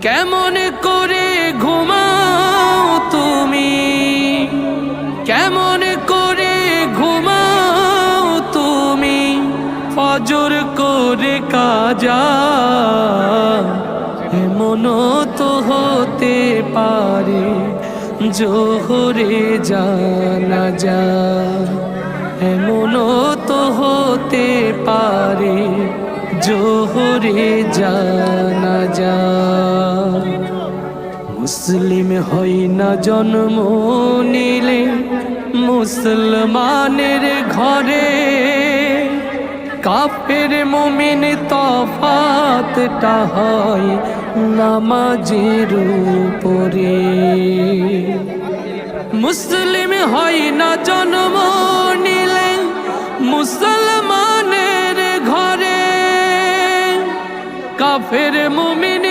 কেমন করে ঘুমাও তুমি, কেমন করে ঘুমাও তুমি, ফজর করে কাজা। এমন তো হতে পারে জোহরে জানাজা, এমন তো হতে পারে জোহরে জানাজা। মুসলিম হই না জন্ম নিলে মুসলমানের ঘরে, কাফের মুমিন তফাতটা হয় নামাজের উপরে। মুসলিম হয় না জন্ম নিলে মুসলমানের ঘরে, কাফের মুমিন